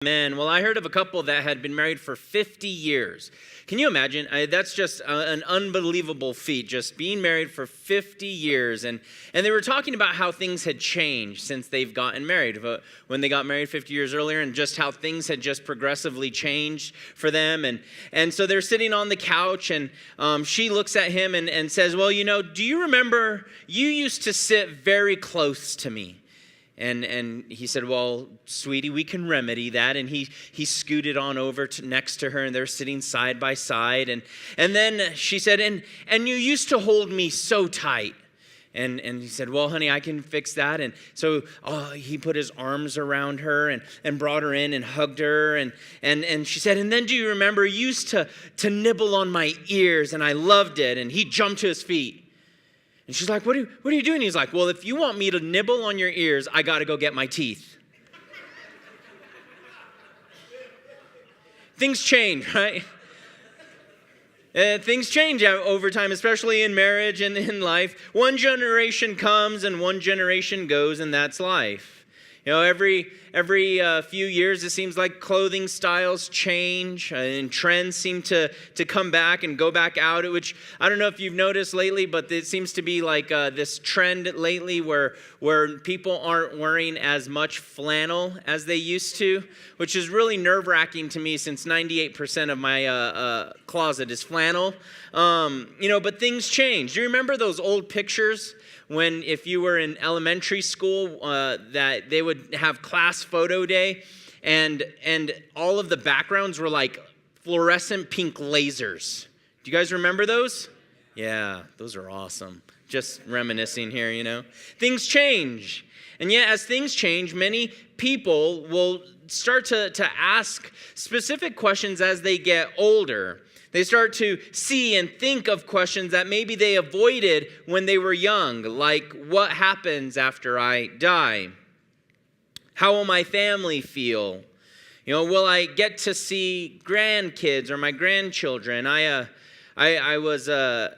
Man, well, I heard of a couple that had been married for 50 years. Can you imagine? That's just an unbelievable feat, just being married for 50 years. And they were talking about how things had changed since they've gotten married, when they got married 50 years earlier, and just how things had just progressively changed for them. And so they're sitting on the couch, and she looks at him and says, well, do you remember you used to sit very close to me? And he said, well, sweetie, we can remedy that. And he scooted on over next to her, and they're sitting side by side. And then she said, and you used to hold me so tight. And he said, well, honey, I can fix that. And so he put his arms around her and brought her in and hugged her. And she said, and then do you remember you used to nibble on my ears, and I loved it. And he jumped to his feet. And she's like, what are you doing? He's like, well, if you want me to nibble on your ears, I got to go get my teeth. Things change, right? Things change over time, especially in marriage and in life. One generation comes and one generation goes, and that's life. Every few years, it seems like clothing styles change and trends seem to come back and go back out, which I don't know if you've noticed lately, but it seems to be like this trend lately where people aren't wearing as much flannel as they used to, which is really nerve-wracking to me since 98% of my closet is flannel. But things change. Do you remember those old pictures when, if you were in elementary school, that they would have class photo day, and all of the backgrounds were like fluorescent pink lasers? Do you guys remember those? Yeah, those are awesome. Just reminiscing here, Things change. And yet, as things change, many people will start to ask specific questions as they get older. They start to see and think of questions that maybe they avoided when they were young, like, what happens after I die? How will my family feel? Will I get to see grandkids or my grandchildren? I was at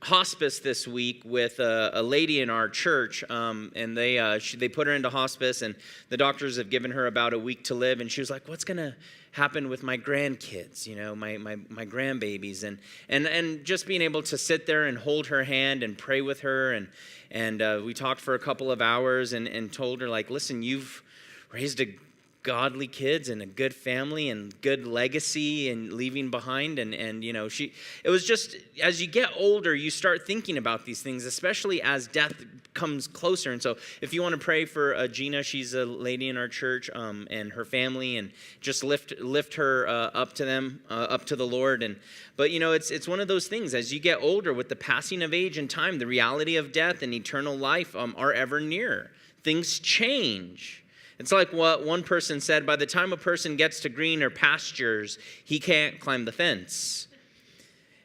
hospice this week with a lady in our church, and they put her into hospice, and the doctors have given her about a week to live, and she was like, what's going to happen with my grandkids, my grandbabies, and just being able to sit there and hold her hand and pray with her, and we talked for a couple of hours and told her, like, listen, you've raised a godly kids and a good family and good legacy and leaving behind, and it was just, as you get older, you start thinking about these things, especially as death comes closer. And so if you want to pray for Gina, she's a lady in our church, and her family, and just lift her up to the Lord. But it's one of those things, as you get older, with the passing of age and time, the reality of death and eternal life are ever nearer. Things change. It's like what one person said, by the time a person gets to greener pastures, he can't climb the fence.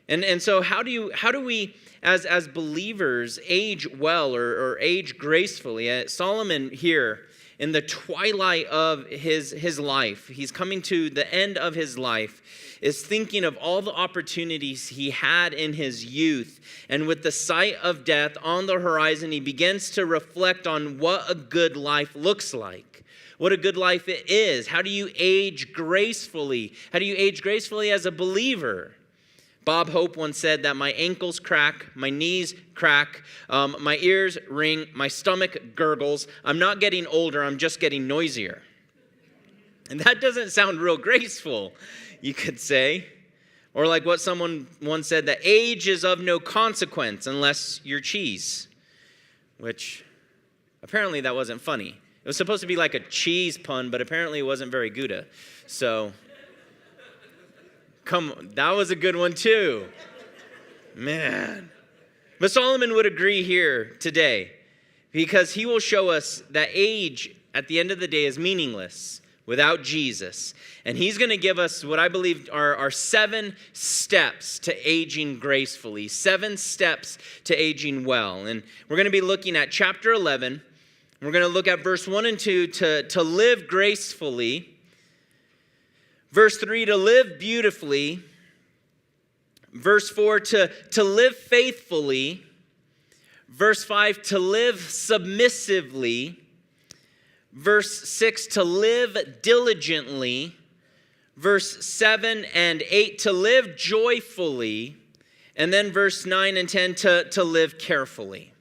And so how do we, as believers, age well or age gracefully? Solomon here, in the twilight of his life, he's coming to the end of his life, is thinking of all the opportunities he had in his youth. And with the sight of death on the horizon, he begins to reflect on what a good life looks like. What a good life it is. How do you age gracefully? How do you age gracefully as a believer? Bob Hope once said that my ankles crack, my knees crack, my ears ring, my stomach gurgles. I'm not getting older, I'm just getting noisier. And that doesn't sound real graceful, you could say. Or like what someone once said, that age is of no consequence unless you're cheese. Which, apparently that wasn't funny. It was supposed to be like a cheese pun, but apparently it wasn't very Gouda. So, come on, that was a good one too. Man. But Solomon would agree here today, because he will show us that age at the end of the day is meaningless without Jesus. And he's going to give us what I believe are 7 steps to aging gracefully, 7 steps to aging well. And we're going to be looking at chapter 11. We're going to look at verse 1 and 2 to live gracefully. Verse 3, to live beautifully. Verse 4, to live faithfully. Verse 5, to live submissively. Verse 6, to live diligently. Verse 7 and 8, to live joyfully. And then verse 9 and 10, to live carefully.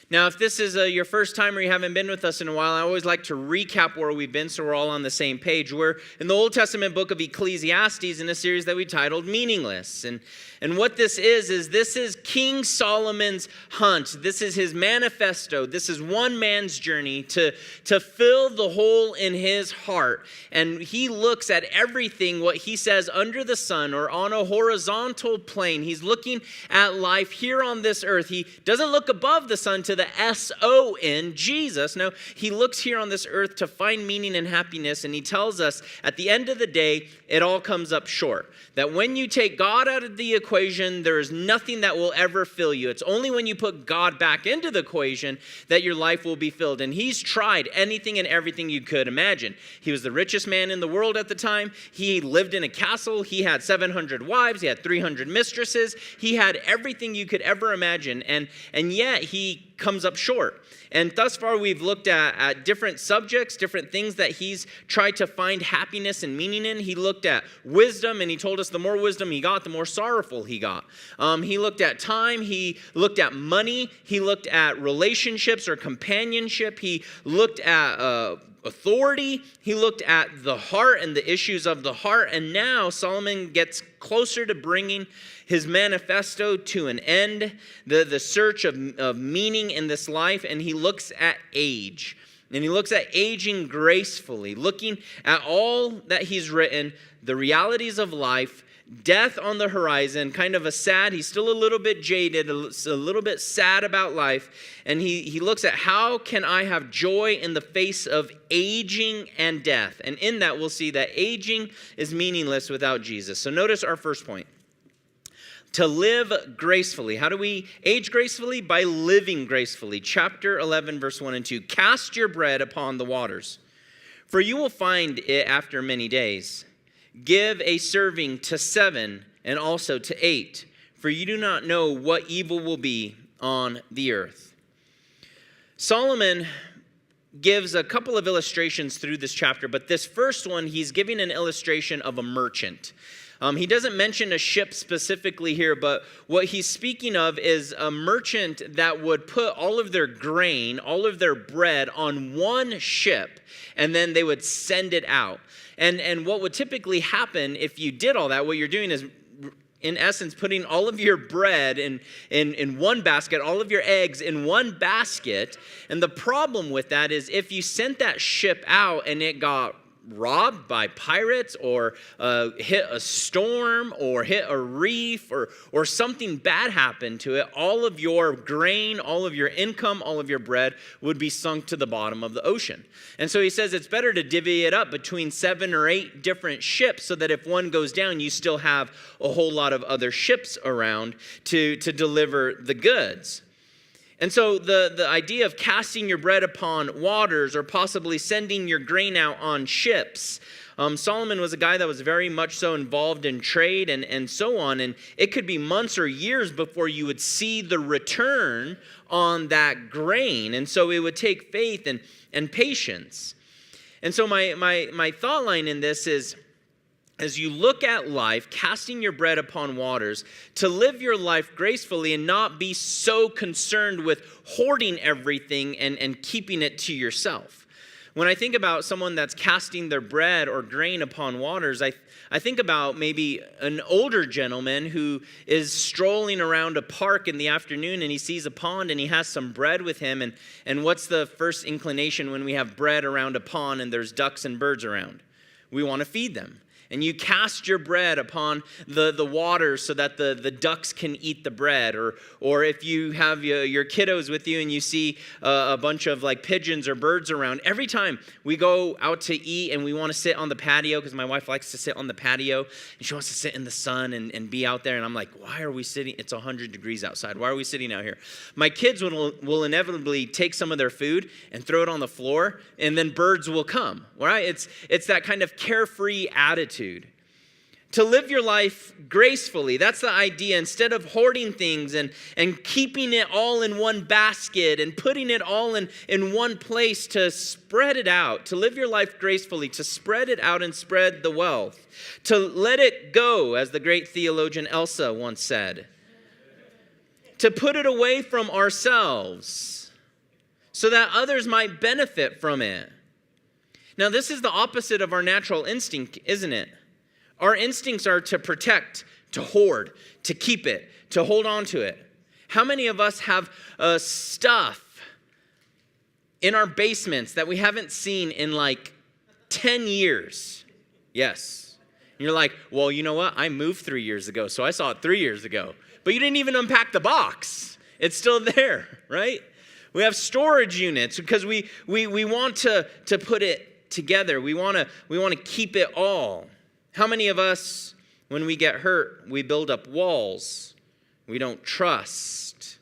Now, if this is your first time or you haven't been with us in a while, I always like to recap where we've been so we're all on the same page. We're in the Old Testament book of Ecclesiastes in a series that we titled Meaningless. And what this is King Solomon's hunt. This is his manifesto. This is one man's journey to fill the hole in his heart. And he looks at everything, what he says, under the sun or on a horizontal plane. He's looking at life here on this earth. He doesn't look above the sun to the S-O-N, Jesus. No, he looks here on this earth to find meaning and happiness. And he tells us at the end of the day, it all comes up short. That when you take God out of the equation, there is nothing that will ever fill you. It's only when you put God back into the equation that your life will be filled. And he's tried anything and everything you could imagine. He was the richest man in the world at the time. He lived in a castle. He had 700 wives. He had 300 mistresses. He had everything you could ever imagine. And yet he comes up short. And thus far, we've looked at different subjects, different things that he's tried to find happiness and meaning in. He looked at wisdom, and he told us the more wisdom he got, the more sorrowful he got. He looked at time. He looked at money. He looked at relationships or companionship. He looked at authority. He looked at the heart and the issues of the heart. And now Solomon gets closer to bringing his manifesto to an end, the search of meaning in this life, and he looks at age. And he looks at aging gracefully, looking at all that he's written, the realities of life, death on the horizon, kind of he's still a little bit jaded, a little bit sad about life. And he looks at how can I have joy in the face of aging and death. And in that, we'll see that aging is meaningless without Jesus. So notice our first point. To live gracefully. How do we age gracefully? By living gracefully. Chapter 11, verse 1 and 2. Cast your bread upon the waters, for you will find it after many days. Give a serving to 7 and also to 8, for you do not know what evil will be on the earth. Solomon gives a couple of illustrations through this chapter, but this first one, he's giving an illustration of a merchant. He doesn't mention a ship specifically here, but what he's speaking of is a merchant that would put all of their grain, all of their bread on one ship, and then they would send it out. And what would typically happen if you did all that, what you're doing is, in essence, putting all of your bread in one basket, all of your eggs in one basket. And the problem with that is if you sent that ship out and it got robbed by pirates or hit a storm or hit a reef or something bad happened to it, all of your grain, all of your income, all of your bread would be sunk to the bottom of the ocean. And so he says it's better to divvy it up between 7 or 8 different ships so that if one goes down, you still have a whole lot of other ships around to deliver the goods. And so the idea of casting your bread upon waters or possibly sending your grain out on ships, Solomon was a guy that was very much so involved in trade and so on. And it could be months or years before you would see the return on that grain. And so it would take faith and patience. And so my thought line in this is, as you look at life, casting your bread upon waters, to live your life gracefully and not be so concerned with hoarding everything and keeping it to yourself. When I think about someone that's casting their bread or grain upon waters, I think about maybe an older gentleman who is strolling around a park in the afternoon and he sees a pond and he has some bread with him. And what's the first inclination when we have bread around a pond and there's ducks and birds around? We want to feed them. And you cast your bread upon the water so that the ducks can eat the bread. Or if you have your kiddos with you and you see a bunch of like pigeons or birds around, every time we go out to eat and we want to sit on the patio, because my wife likes to sit on the patio, and she wants to sit in the sun and be out there. And I'm like, why are we sitting? It's 100 degrees outside. Why are we sitting out here? My kids will inevitably take some of their food and throw it on the floor, and then birds will come, right? It's that kind of carefree attitude. To live your life gracefully. That's the idea. Instead of hoarding things and keeping it all in one basket and putting it all in one place, to spread it out. To live your life gracefully. To spread it out and spread the wealth. To let it go, as the great theologian Elsa once said. To put it away from ourselves so that others might benefit from it. Now, this is the opposite of our natural instinct, isn't it? Our instincts are to protect, to hoard, to keep it, to hold on to it. How many of us have stuff in our basements that we haven't seen in like 10 years? Yes. And you're like, well, you know what? I moved 3 years ago, so I saw it 3 years ago. But you didn't even unpack the box. It's still there, right? We have storage units because we want to put it together. We want to keep it all. How many of us, when we get hurt, we build up walls? We don't trust.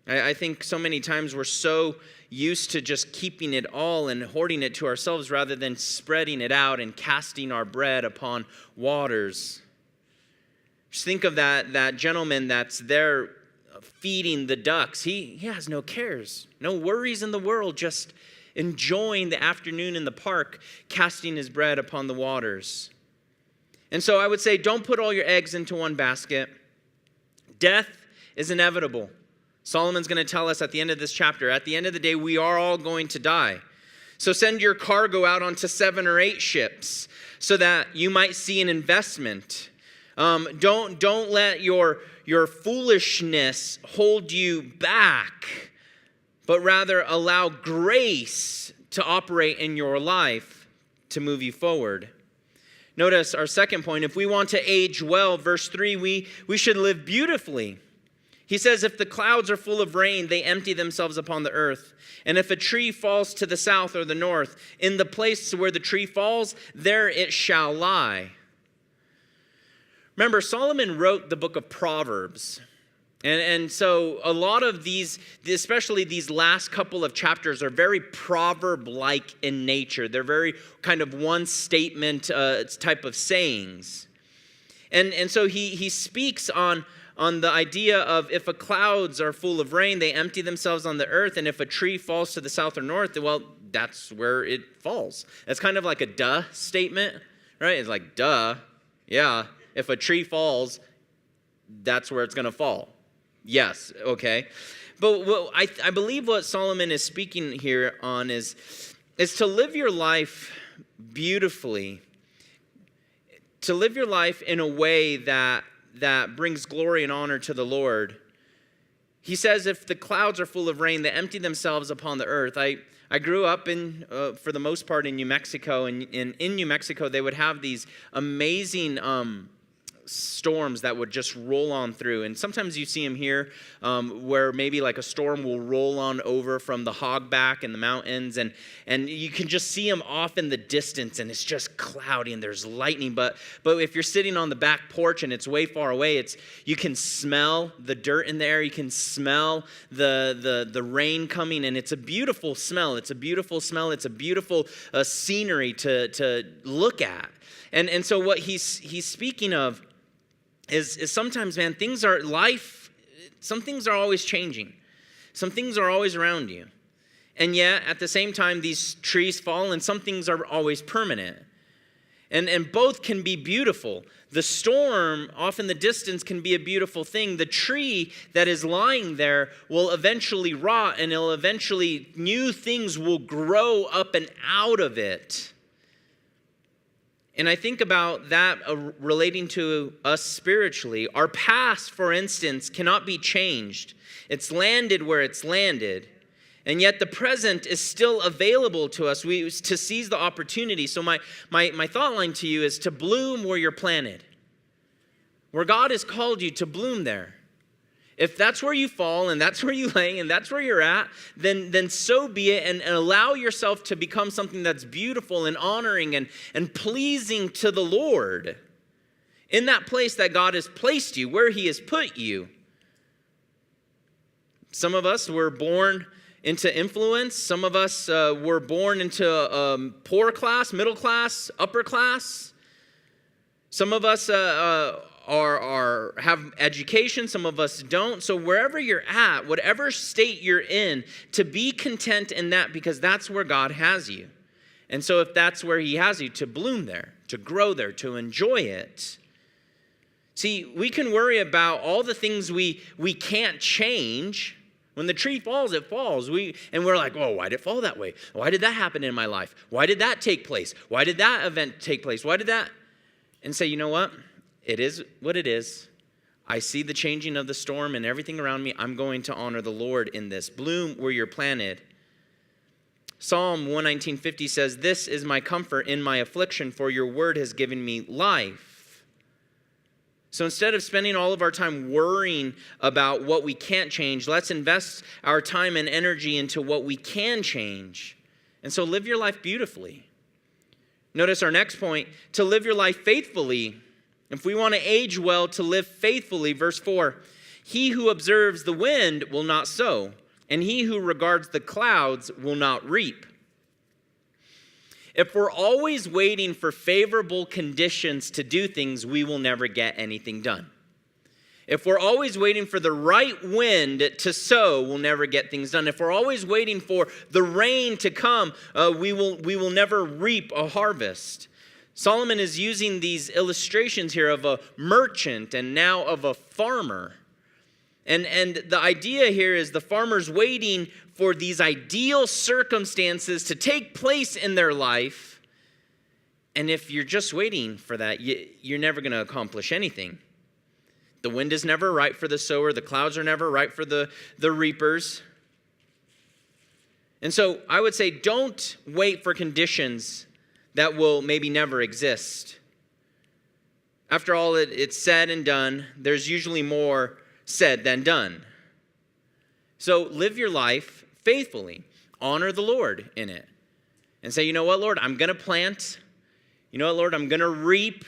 I think so many times we're so used to just keeping it all and hoarding it to ourselves rather than spreading it out and casting our bread upon waters. Just think of that gentleman that's there feeding the ducks. He has no cares, no worries in the world, just enjoying the afternoon in the park, casting his bread upon the waters. And so I would say, don't put all your eggs into one basket. Death is inevitable. Solomon's going to tell us at the end of this chapter, at the end of the day, we are all going to die. So send your cargo out onto 7 or 8 ships so that you might see an investment. Don't let your foolishness hold you back, but rather allow grace to operate in your life to move you forward. Notice our second point, if we want to age well, verse 3, we should live beautifully. He says, if the clouds are full of rain, they empty themselves upon the earth. And if a tree falls to the south or the north, in the place where the tree falls, there it shall lie. Remember, Solomon wrote the book of Proverbs. And so a lot of these, especially these last couple of chapters, are very proverb-like in nature. They're very kind of one-statement type of sayings. And so he speaks on the idea of if a clouds are full of rain, they empty themselves on the earth. And if a tree falls to the south or north, well, that's where it falls. It's kind of like a duh statement, right? It's like, duh, yeah. If a tree falls, that's where it's going to fall. Yes, okay. But I believe what Solomon is speaking here on is to live your life beautifully, to live your life in a way that brings glory and honor to the Lord. He says if the clouds are full of rain, they empty themselves upon the earth. I grew up for the most part in New Mexico, and in New Mexico they would have these amazing storms that would just roll on through. And sometimes you see them here where maybe like a storm will roll on over from the hogback in the mountains, and you can just see them off in the distance, and it's just cloudy and there's lightning. But if you're sitting on the back porch and it's way far away, you can smell the dirt in the air. You can smell the rain coming, and it's a beautiful smell. It's a beautiful smell. It's a beautiful scenery to look at. And so what he's speaking of is sometimes, man, some things are always changing. Some things are always around you. And yet, at the same time, these trees fall, and some things are always permanent. And both can be beautiful. The storm off in the distance can be a beautiful thing. The tree that is lying there will eventually rot, and new things will grow up and out of it. And I think about that relating to us spiritually. Our past, for instance, cannot be changed. It's landed where it's landed. And yet the present is still available to us to seize the opportunity. So my thought line to you is to bloom where you're planted. Where God has called you to bloom there. If that's where you fall and that's where you lay and that's where you're at, then so be it, and allow yourself to become something that's beautiful and honoring and pleasing to the Lord in that place that God has placed you, where he has put you. Some of us were born into influence. Some of us were born into poor class, middle class, upper class. Some of us have education, some of us don't. So wherever you're at, whatever state you're in, to be content in that, because that's where God has you. And so if that's where he has you, to bloom there, to grow there, to enjoy it. See, we can worry about all the things we can't change. When the tree falls, it falls. And we're like, oh, why did it fall that way? Why did that happen in my life? Why did that take place? Why did that event take place? Why did that? And say, you know what? It is what it is. I see the changing of the storm and everything around me. I'm going to honor the Lord in this. Bloom where you're planted. Psalm 119:50 says, this is my comfort in my affliction, for your word has given me life. So instead of spending all of our time worrying about what we can't change, let's invest our time and energy into what we can change. And so live your life beautifully. Notice our next point, to live your life faithfully. If we want to age well, to live faithfully, verse 4, he who observes the wind will not sow, and he who regards the clouds will not reap. If we're always waiting for favorable conditions to do things, we will never get anything done. If we're always waiting for the right wind to sow, we'll never get things done. If we're always waiting for the rain to come, we will never reap a harvest. Solomon is using these illustrations here of a merchant and now of a farmer. And the idea here is the farmer's waiting for these ideal circumstances to take place in their life. And if you're just waiting for that, you're never going to accomplish anything. The wind is never right for the sower. The clouds are never right for the reapers. And so I would say don't wait for conditions that will maybe never exist. After all it's said and done, there's usually more said than done. So live your life faithfully. Honor the Lord in it. And say, you know what, Lord, I'm going to plant. You know what, Lord, I'm going to reap.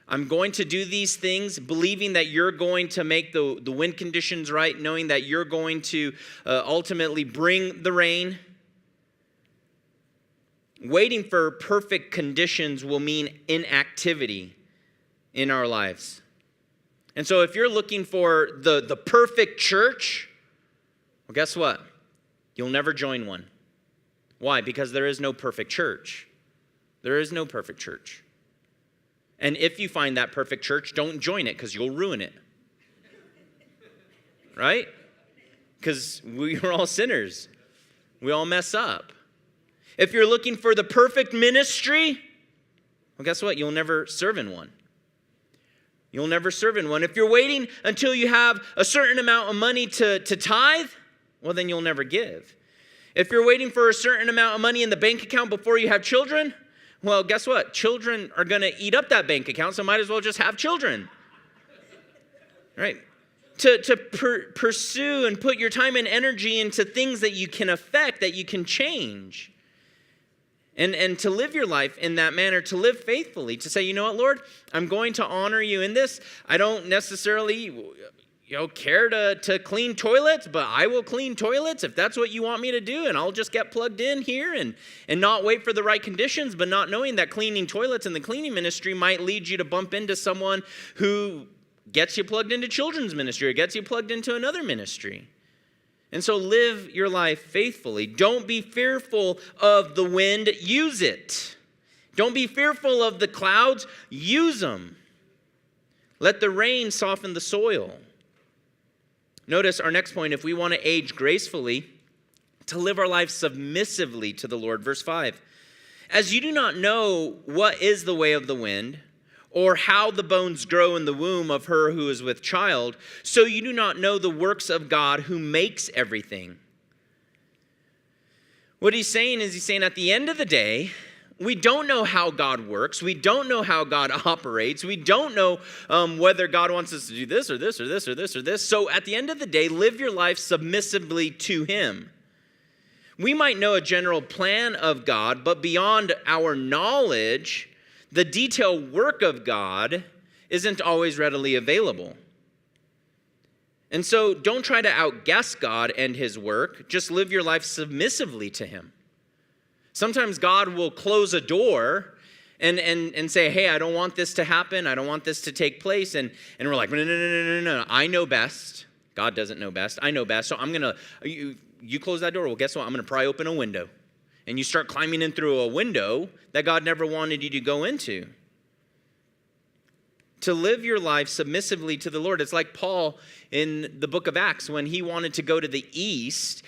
I'm going to do these things, believing that you're going to make the wind conditions right, knowing that you're going to ultimately bring the rain. Waiting for perfect conditions will mean inactivity in our lives. And so if you're looking for the perfect church, well, guess what? You'll never join one. Why? Because there is no perfect church. There is no perfect church. And if you find that perfect church, don't join it because you'll ruin it. Right? Because we are all sinners. We all mess up. If you're looking for the perfect ministry, well, guess what? You'll never serve in one. You'll never serve in one. If you're waiting until you have a certain amount of money to tithe, well, then you'll never give. If you're waiting for a certain amount of money in the bank account before you have children, well, guess what? Children are going to eat up that bank account, so might as well just have children. Right? To pursue and put your time and energy into things that you can affect, that you can change. And to live your life in that manner, to live faithfully, to say, you know what, Lord, I'm going to honor you in this. I don't necessarily care to clean toilets, but I will clean toilets if that's what you want me to do, and I'll just get plugged in here and not wait for the right conditions, but not knowing that cleaning toilets in the cleaning ministry might lead you to bump into someone who gets you plugged into children's ministry or gets you plugged into another ministry. And so live your life faithfully. Don't be fearful of the wind, use it. Don't be fearful of the clouds, use them. Let the rain soften the soil. Notice our next point, if we want to age gracefully, to live our life submissively to the Lord. Verse 5, as you do not know what is the way of the wind, or how the bones grow in the womb of her who is with child, so you do not know the works of God who makes everything. What he's saying is, at the end of the day, we don't know how God works. We don't know how God operates. We don't know whether God wants us to do this or this or this or this or this. So at the end of the day, live your life submissively to him. We might know a general plan of God, but beyond our knowledge, the detailed work of God isn't always readily available. And so don't try to outguess God and his work. Just live your life submissively to him. Sometimes God will close a door and say, hey, I don't want this to happen. I don't want this to take place. And we're like, no. I know best. God doesn't know best. I know best. So I'm going to, you close that door. Well, guess what? I'm going to pry open a window. And you start climbing in through a window that God never wanted you to go into. To live your life submissively to the Lord. It's like Paul in the book of Acts when he wanted to go to the east.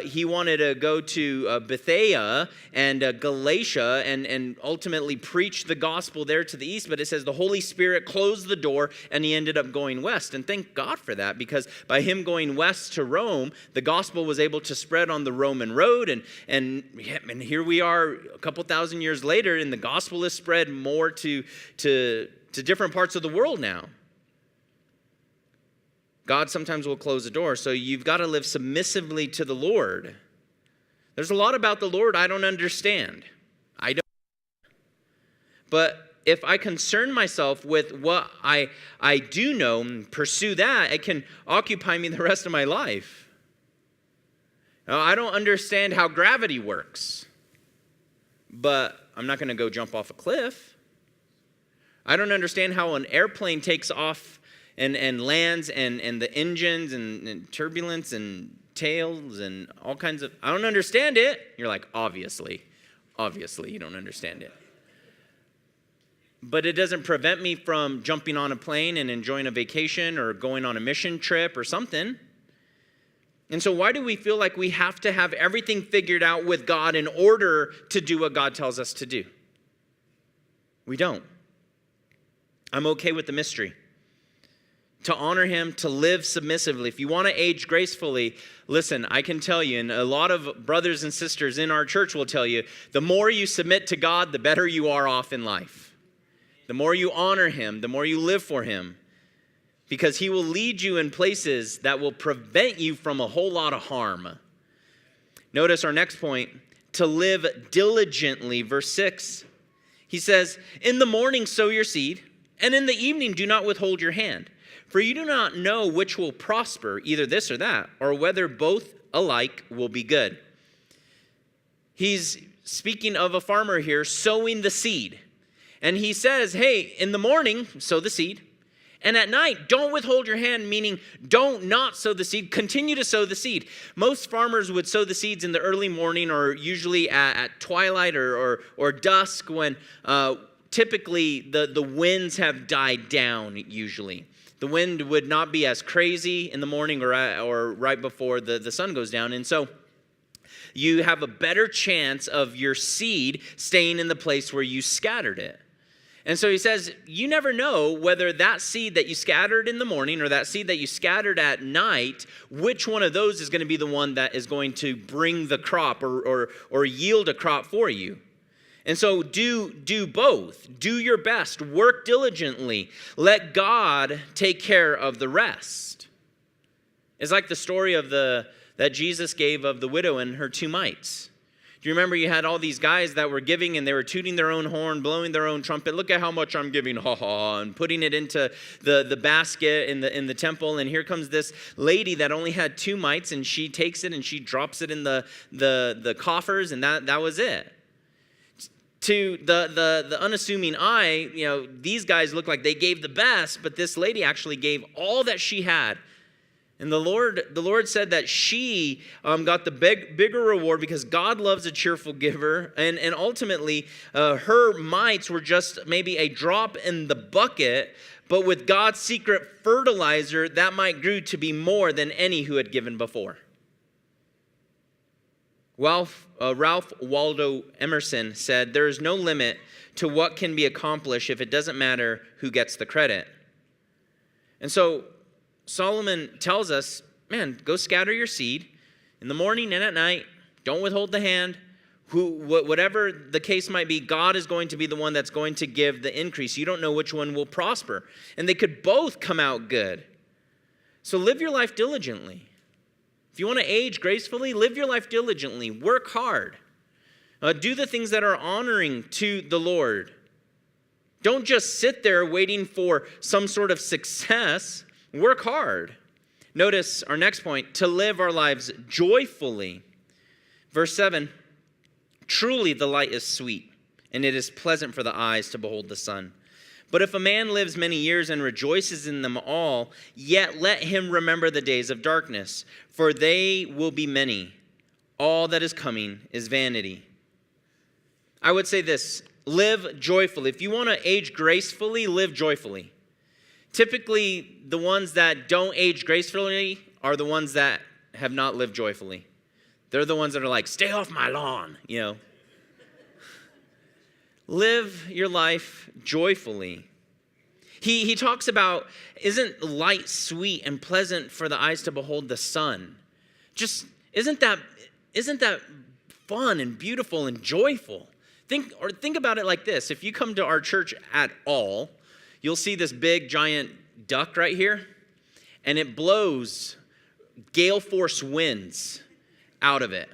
He wanted to go to Bithynia and Galatia and ultimately preach the gospel there to the east. But it says the Holy Spirit closed the door and he ended up going west. And thank God for that, because by him going west to Rome, the gospel was able to spread on the Roman road. And here we are a couple thousand years later, and the gospel is spread more to different parts of the world now. God sometimes will close the door, so you've got to live submissively to the Lord. There's a lot about the Lord I don't understand. I don't. But if I concern myself with what I do know and pursue that, it can occupy me the rest of my life. Now, I don't understand how gravity works, but I'm not going to go jump off a cliff. I don't understand how an airplane takes off and lands and the engines and turbulence and tails and all kinds of... I don't understand it. You're like, obviously you don't understand it. But it doesn't prevent me from jumping on a plane and enjoying a vacation or going on a mission trip or something. And so why do we feel like we have to have everything figured out with God in order to do what God tells us to do? We don't. I'm okay with the mystery. To honor him, to live submissively. If you want to age gracefully, listen, I can tell you, and a lot of brothers and sisters in our church will tell you, the more you submit to God, the better you are off in life. The more you honor him, the more you live for him. Because he will lead you in places that will prevent you from a whole lot of harm. Notice our next point, to live diligently. Verse 6, he says, in the morning sow your seed, and in the evening do not withhold your hand. For you do not know which will prosper, either this or that, or whether both alike will be good. He's speaking of a farmer here sowing the seed. And he says, hey, in the morning, sow the seed. And at night, don't withhold your hand, meaning don't not sow the seed. Continue to sow the seed. Most farmers would sow the seeds in the early morning or usually at twilight or dusk when typically the winds have died down usually. The wind would not be as crazy in the morning or right before the sun goes down. And so you have a better chance of your seed staying in the place where you scattered it. And so he says, you never know whether that seed that you scattered in the morning or that seed that you scattered at night, which one of those is going to be the one that is going to bring the crop or yield a crop for you. And so do both. Do your best. Work diligently. Let God take care of the rest. It's like the story of that Jesus gave of the widow and her 2 mites. Do you remember you had all these guys that were giving and they were tooting their own horn, blowing their own trumpet. Look at how much I'm giving, ha ha, and putting it into the basket in the temple. And here comes this lady that only had 2 mites, and she takes it and she drops it in the coffers, and that was it. To the unassuming eye, these guys look like they gave the best, but this lady actually gave all that she had. And the Lord said that she got the bigger reward because God loves a cheerful giver. And ultimately, her mites were just maybe a drop in the bucket. But with God's secret fertilizer, that mite grew to be more than any who had given before. Ralph Waldo Emerson said, there is no limit to what can be accomplished if it doesn't matter who gets the credit. And so Solomon tells us, man, go scatter your seed in the morning and at night. Don't withhold the hand. Whatever the case might be, God is going to be the one that's going to give the increase. You don't know which one will prosper. And they could both come out good. So live your life diligently. If you want to age gracefully, live your life diligently. Work hard. Do the things that are honoring to the Lord. Don't just sit there waiting for some sort of success. Work hard. Notice our next point, to live our lives joyfully. Verse 7, truly the light is sweet and it is pleasant for the eyes to behold the sun. But if a man lives many years and rejoices in them all, yet let him remember the days of darkness, for they will be many. All that is coming is vanity. I would say this, live joyfully. If you want to age gracefully, live joyfully. Typically, the ones that don't age gracefully are the ones that have not lived joyfully. They're the ones that are like, stay off my lawn, you know. Live your life joyfully. He talks about, isn't light sweet and pleasant for the eyes to behold the sun? Just, isn't that fun and beautiful and joyful? Think about it like this. If you come to our church at all, you'll see this big giant duct right here, and it blows gale force winds out of it.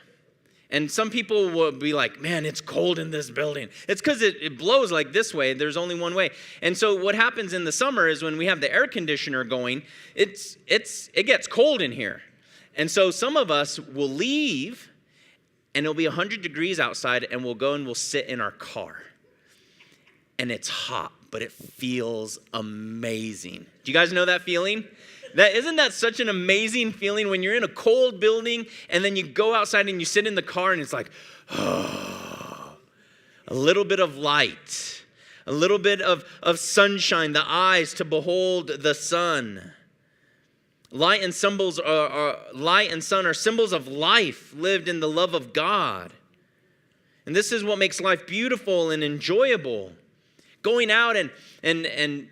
And some people will be like, man, it's cold in this building. It's because it blows like this way. There's only one way. And so what happens in the summer is when we have the air conditioner going, it gets cold in here. And so some of us will leave, and it'll be 100 degrees outside, and we'll go and we'll sit in our car. And it's hot, but it feels amazing. Do you guys know that feeling? Isn't that such an amazing feeling when you're in a cold building and then you go outside and you sit in the car and it's like, oh, a little bit of light, a little bit of sunshine, the eyes to behold the sun. Light and sun are symbols of life lived in the love of God. And this is what makes life beautiful and enjoyable. Going out and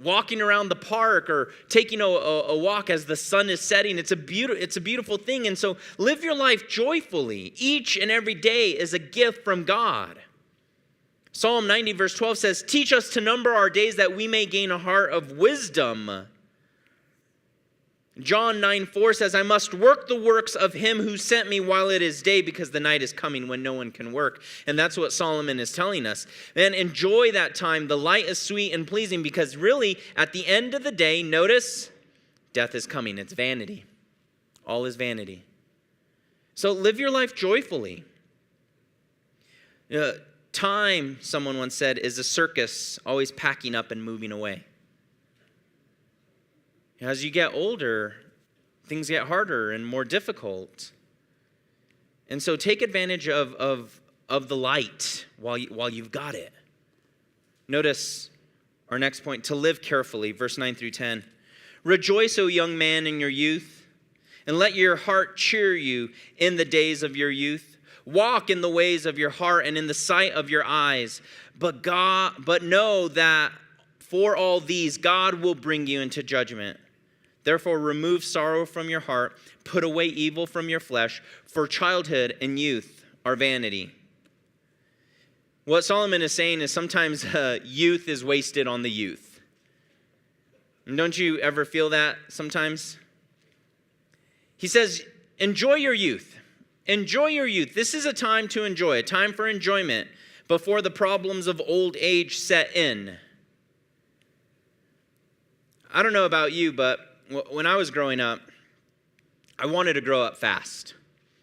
walking around the park or taking a walk as the sun is setting, it's a beautiful thing. And so live your life joyfully. Each and every day is a gift from God. Psalm 90 verse 12 says, teach us to number our days that we may gain a heart of wisdom. John 9:4 says, I must work the works of him who sent me while it is day, because the night is coming when no one can work. And that's what Solomon is telling us. And enjoy that time. The light is sweet and pleasing, because really, at the end of the day, notice, death is coming. It's vanity. All is vanity. So live your life joyfully. Time, someone once said, is a circus, always packing up and moving away. As you get older, things get harder and more difficult. And so take advantage of the light while you've got it. Notice our next point, to live carefully, verse 9 through 10. Rejoice, O young man, in your youth, and let your heart cheer you in the days of your youth. Walk in the ways of your heart and in the sight of your eyes. But know that for all these, God will bring you into judgment. Therefore, remove sorrow from your heart, put away evil from your flesh, for childhood and youth are vanity. What Solomon is saying is sometimes youth is wasted on the youth. And don't you ever feel that sometimes? He says, enjoy your youth. Enjoy your youth. This is a time to enjoy, a time for enjoyment before the problems of old age set in. I don't know about you, but when I was growing up, I wanted to grow up fast.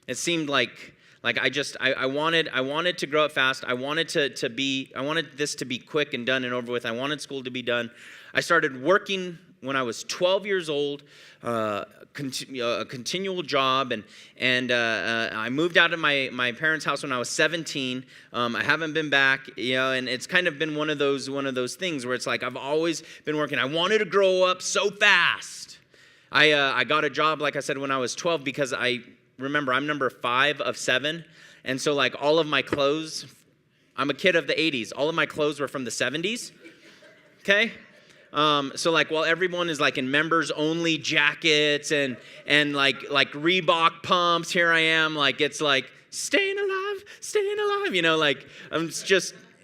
It seemed like I wanted to grow up fast. I wanted this to be quick and done and over with. I wanted school to be done. I started working when I was 12 years old, a continual job, and I moved out of my parents' house when I was 17. I haven't been back, and it's kind of been one of those things where it's like I've always been working. I wanted to grow up so fast. I got a job, like I said, when I was 12 because I remember I'm number 5 of 7, and so like all of my clothes, I'm a kid of the 80s. All of my clothes were from the 70s. Okay. So like while everyone is like in members only jackets and like Reebok pumps, here I am, like it's like staying alive, like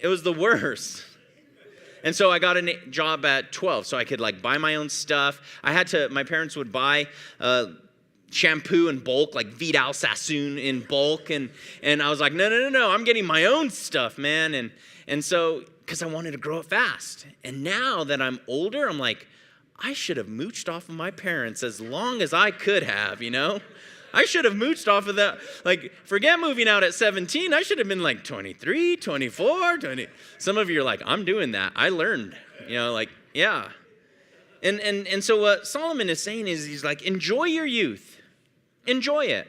it was the worst. And so I got a job at 12 so I could like buy my own stuff. My parents would buy shampoo in bulk, like Vidal Sassoon in bulk. And I was like, no, I'm getting my own stuff, man. And so, because I wanted to grow up fast. And now that I'm older, I'm like, I should have mooched off of my parents as long as I could have, I should have mooched off of that. Like, forget moving out at 17. I should have been like 23, 24, 20. Some of you are like, I'm doing that. I learned, like, yeah. And so what Solomon is saying is he's like, enjoy your youth. Enjoy it.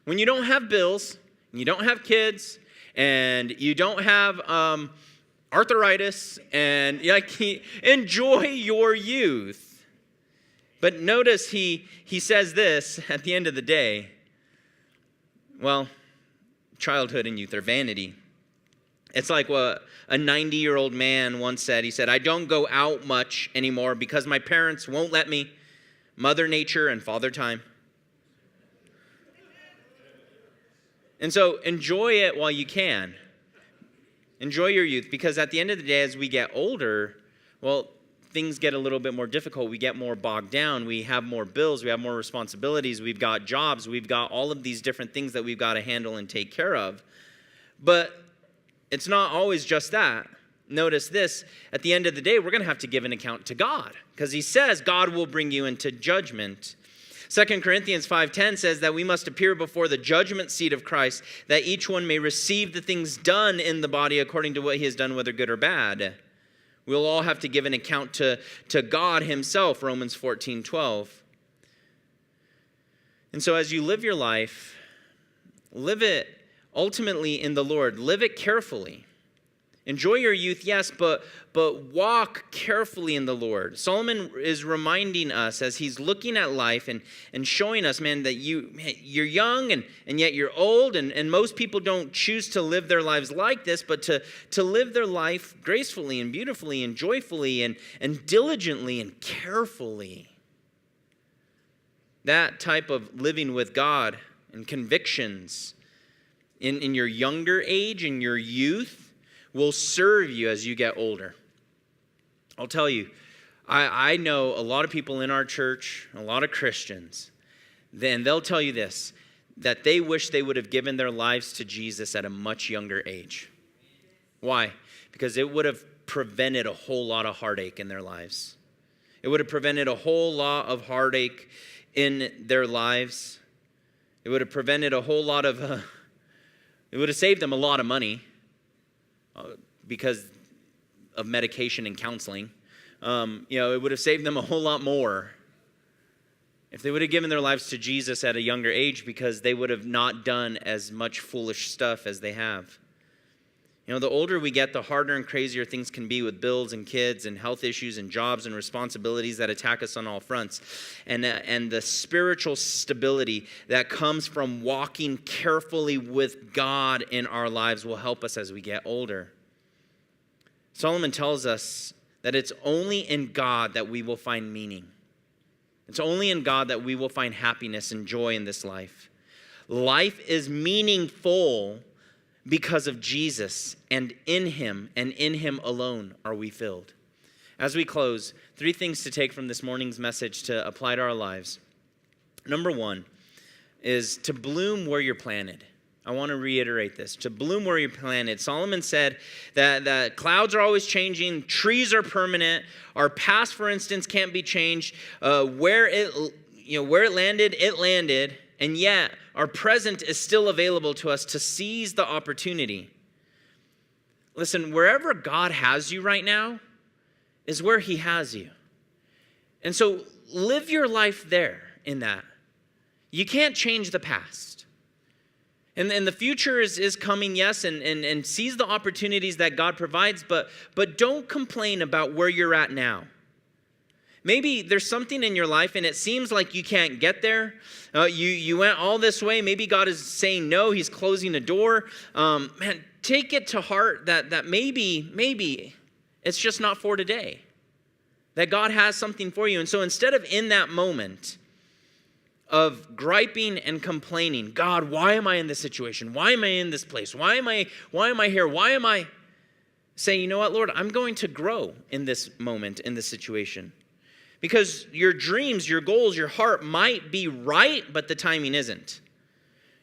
When you don't have bills, and you don't have kids, and you don't have arthritis, and enjoy your youth. But notice he says this at the end of the day. Well, childhood and youth are vanity. It's like what a 90-year-old man once said. He said, I don't go out much anymore because my parents won't let me. Mother Nature and Father Time. And so enjoy it while you can. Enjoy your youth, because at the end of the day, as we get older, well, things get a little bit more difficult. We get more bogged down. We have more bills. We have more responsibilities. We've got jobs. We've got all of these different things that we've got to handle and take care of. But it's not always just that. Notice this. At the end of the day, we're going to have to give an account to God, because he says God will bring you into judgment. 2 Corinthians 5:10 says that we must appear before the judgment seat of Christ, that each one may receive the things done in the body according to what he has done, whether good or bad. We'll all have to give an account to God himself, Romans 14:12. And so as you live your life, live it ultimately in the Lord. Live it carefully. Enjoy your youth, yes, but walk carefully in the Lord. Solomon is reminding us as he's looking at life and showing us, man, that you're young and yet you're old. And most people don't choose to live their lives like this, but to live their life gracefully and beautifully and joyfully and diligently and carefully. That type of living with God and convictions in your younger age, in your youth, will serve you as you get older. I'll tell you, I know a lot of people in our church, a lot of Christians, then they'll tell you this, that they wish they would have given their lives to Jesus at a much younger age. Why? Because it would have prevented a whole lot of heartache in their lives. It would have prevented a whole lot of heartache in their lives. It would have prevented a whole lot of, it would have saved them a lot of money. Because of medication and counseling. It would have saved them a whole lot more if they would have given their lives to Jesus at a younger age, because they would have not done as much foolish stuff as they have. The older we get, the harder and crazier things can be with bills and kids and health issues and jobs and responsibilities that attack us on all fronts. And the spiritual stability that comes from walking carefully with God in our lives will help us as we get older. Solomon tells us that it's only in God that we will find meaning. It's only in God that we will find happiness and joy in this life. Life is meaningful because of Jesus, and in him alone are we filled. As we close, 3 things to take from this morning's message to apply to our lives. Number 1 is to bloom where you're planted. I want to reiterate this. To bloom where you're planted. Solomon said that clouds are always changing, trees are permanent. Our past, for instance, can't be changed. Where it landed, and yet our present is still available to us to seize the opportunity. Listen, wherever God has you right now is where he has you. And so live your life there in that. You can't change the past. And the future is coming, yes, and seize the opportunities that God provides, but don't complain about where you're at now. Maybe there's something in your life and it seems like you can't get there. You went all this way. Maybe God is saying no, he's closing a door. Man, take it to heart that maybe it's just not for today. That God has something for you. And so instead of in that moment of griping and complaining, God, why am I in this situation? Why am I in this place? Why am I here? Why am I saying, you know what, Lord, I'm going to grow in this moment, in this situation. Because your dreams, your goals, your heart might be right, but the timing isn't.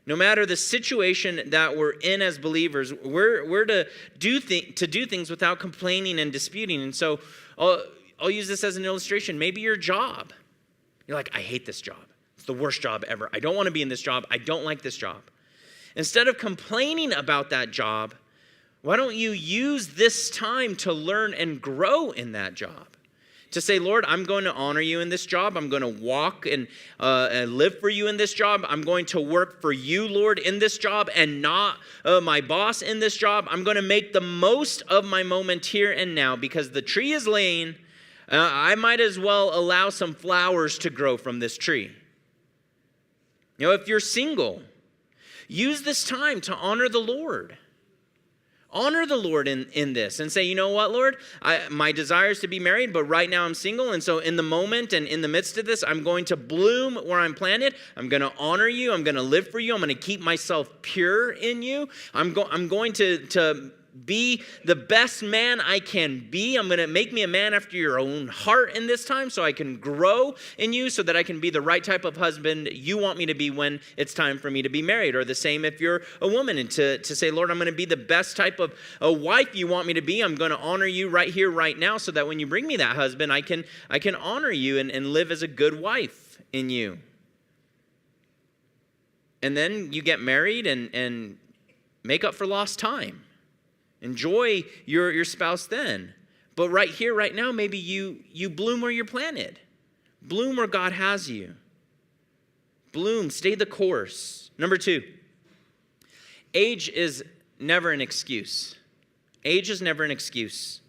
No matter the situation that we're in as believers, we're to do things without complaining and disputing. And so I'll use this as an illustration. Maybe your job. You're like, I hate this job. It's the worst job ever. I don't want to be in this job. I don't like this job. Instead of complaining about that job, why don't you use this time to learn and grow in that job? To say, Lord, I'm going to honor you in this job. I'm going to walk and live for you in this job. I'm going to work for you, Lord, in this job and not my boss in this job. I'm going to make the most of my moment here and now because the tree is laying. I might as well allow some flowers to grow from this tree. You know, if you're single, use this time to honor the Lord. Honor the Lord in this and say, you know what, Lord, my desire is to be married, but right now I'm single. And so in the moment and in the midst of this, I'm going to bloom where I'm planted. I'm going to honor you. I'm going to live for you. I'm going to keep myself pure in you. I'm going to be the best man I can be. I'm going to make me a man after your own heart in this time so I can grow in you so that I can be the right type of husband you want me to be when it's time for me to be married. Or the same if you're a woman and to say, Lord, I'm going to be the best type of a wife you want me to be. I'm going to honor you right here, right now so that when you bring me that husband, I can honor you and live as a good wife in you. And then you get married and make up for lost time. Enjoy your spouse then. But right here, right now, maybe you bloom where you're planted. Bloom where God has you. Bloom, stay the course. Number 2, age is never an excuse. Age is never an excuse.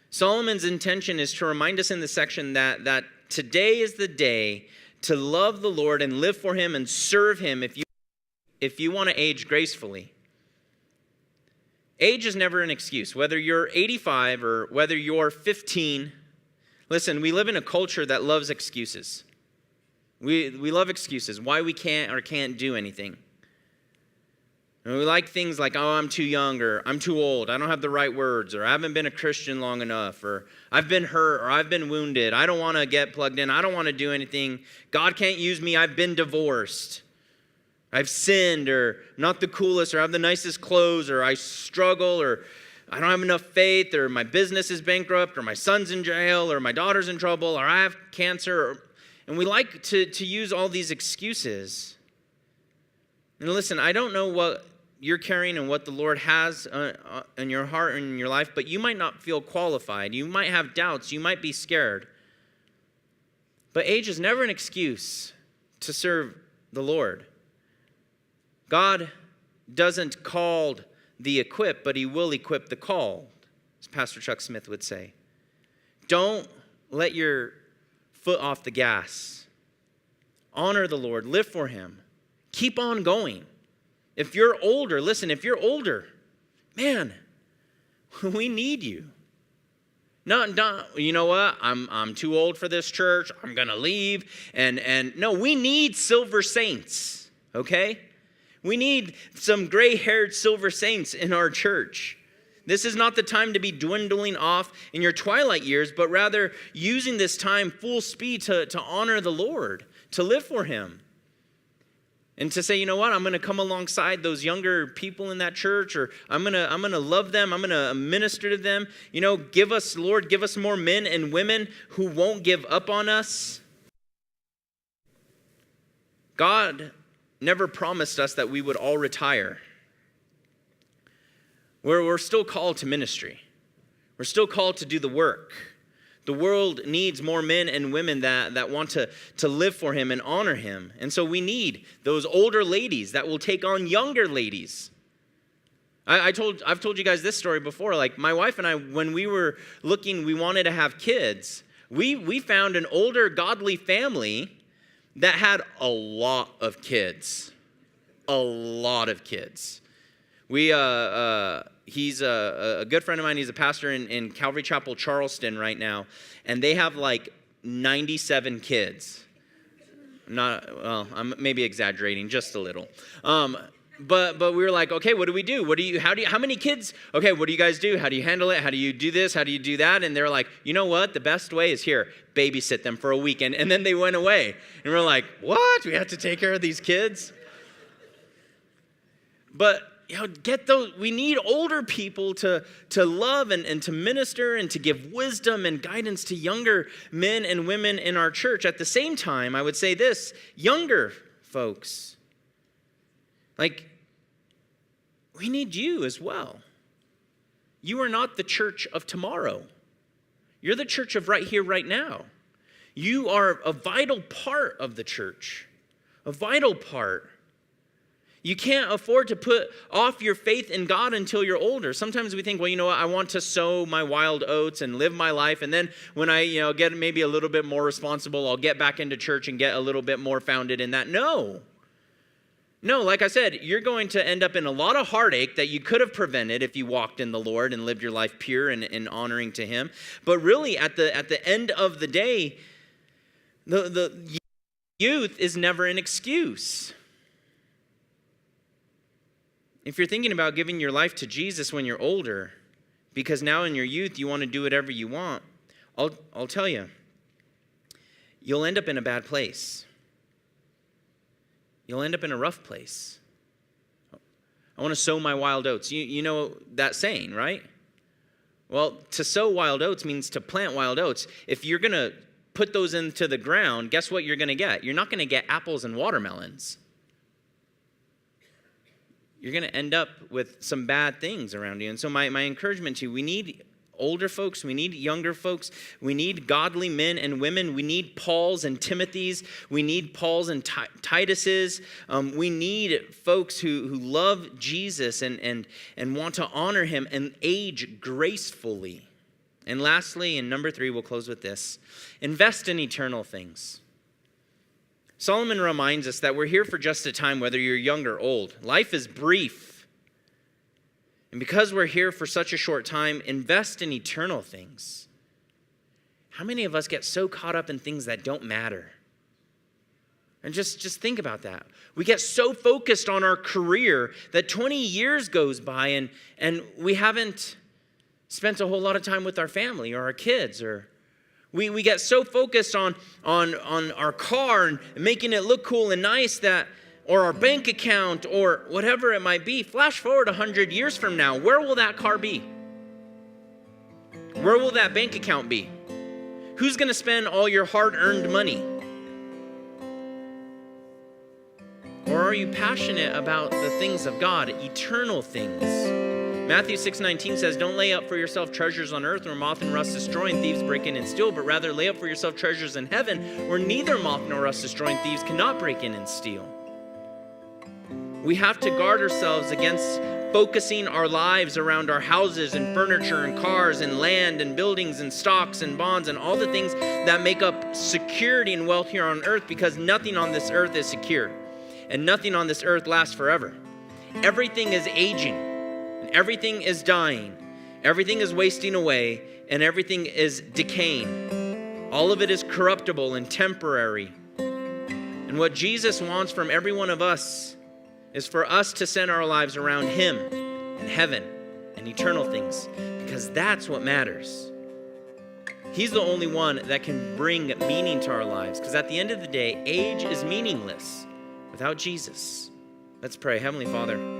Solomon's intention is to remind us in this section that today is the day to love the Lord and live for him and serve him if you want to age gracefully. Age is never an excuse. Whether you're 85 or whether you're 15, listen, we live in a culture that loves excuses. We love excuses, why we can't or can't do anything. And we like things like, oh, I'm too young, or I'm too old, I don't have the right words, or I haven't been a Christian long enough, or I've been hurt, or I've been wounded, I don't want to get plugged in, I don't want to do anything, God can't use me, I've been divorced. I've sinned, or not the coolest, or I have the nicest clothes, or I struggle, or I don't have enough faith, or my business is bankrupt, or my son's in jail, or my daughter's in trouble, or I have cancer. And we like to use all these excuses. And listen, I don't know what you're carrying and what the Lord has in your heart and in your life, but you might not feel qualified. You might have doubts. You might be scared. But age is never an excuse to serve the Lord. God doesn't call the equipped, but he will equip the called, as Pastor Chuck Smith would say. Don't let your foot off the gas. Honor the Lord. Live for him. Keep on going. If you're older, listen, if you're older, man, we need you. Not, you know what? I'm too old for this church. I'm going to leave. And no, we need silver saints, okay? We need some gray-haired silver saints in our church. This is not the time to be dwindling off in your twilight years, but rather using this time full speed to honor the Lord, to live for him. And to say, you know what, I'm going to come alongside those younger people in that church, or I'm going to love them, I'm going to minister to them. You know, Lord, give us more men and women who won't give up on us. God never promised us that we would all retire. We're still called to ministry. We're still called to do the work. The world needs more men and women that want to live for him and honor him. And so we need those older ladies that will take on younger ladies. I've told you guys this story before. Like my wife and I, when we were looking, we wanted to have kids. We found an older godly family that had a lot of kids. A lot of kids. He's a good friend of mine. He's a pastor in Calvary Chapel, Charleston right now. And they have like 97 kids. I'm maybe exaggerating just a little. But we were like, okay, what do we do? How many kids? Okay, what do you guys do? How do you handle it? How do you do this? How do you do that? And they're like, you know what? The best way is here, babysit them for a weekend. And then they went away. And we're like, what? We have to take care of these kids? But get those. We need older people to love and to minister and to give wisdom and guidance to younger men and women in our church. At the same time, I would say this, younger folks, we need you as well. You are not the church of tomorrow. You're the church of right here, right now. You are a vital part of the church, a vital part. You can't afford to put off your faith in God until you're older. Sometimes we think, well, you know what? I want to sow my wild oats and live my life. And then when I, get maybe a little bit more responsible, I'll get back into church and get a little bit more founded in that. No, like I said, you're going to end up in a lot of heartache that you could have prevented if you walked in the Lord and lived your life pure and honoring to Him. But really, at the end of the day, the youth is never an excuse. If you're thinking about giving your life to Jesus when you're older, because now in your youth you want to do whatever you want, I'll tell you, you'll end up in a bad place. You'll end up in a rough place. I want to sow my wild oats. You know that saying, right? Well, to sow wild oats means to plant wild oats. If you're going to put those into the ground, guess what you're going to get? You're not going to get apples and watermelons. You're going to end up with some bad things around you. And so my encouragement to you, we need older folks, we need younger folks, we need godly men and women, we need Pauls and Timothys, we need Pauls and Tituses, we need folks who love Jesus and want to honor Him and age gracefully. And lastly, and number 3, we'll close with this, invest in eternal things. Solomon reminds us that we're here for just a time, whether you're young or old. Life is brief. And because we're here for such a short time, invest in eternal things. How many of us get so caught up in things that don't matter? And just think about that. We get so focused on our career that 20 years goes by and we haven't spent a whole lot of time with our family or our kids, or we get so focused on our car and making it look cool and nice that, or our bank account or whatever it might be. Flash forward 100 years from now, where will that car be? Where will that bank account be? Who's going to spend all your hard-earned money? Or are you passionate about the things of God, eternal things? Matthew 6:19 says, don't lay up for yourself treasures on earth where moth and rust destroy and thieves break in and steal, but rather lay up for yourself treasures in heaven where neither moth nor rust destroy and thieves cannot break in and steal. We have to guard ourselves against focusing our lives around our houses and furniture and cars and land and buildings and stocks and bonds and all the things that make up security and wealth here on earth, because nothing on this earth is secure and nothing on this earth lasts forever. Everything is aging. Everything is dying, everything is wasting away, and everything is decaying. All of it is corruptible and temporary. And what Jesus wants from every one of us is for us to center our lives around Him and heaven and eternal things, because that's what matters. He's the only one that can bring meaning to our lives, because at the end of the day, age is meaningless without Jesus. Let's pray. Heavenly Father,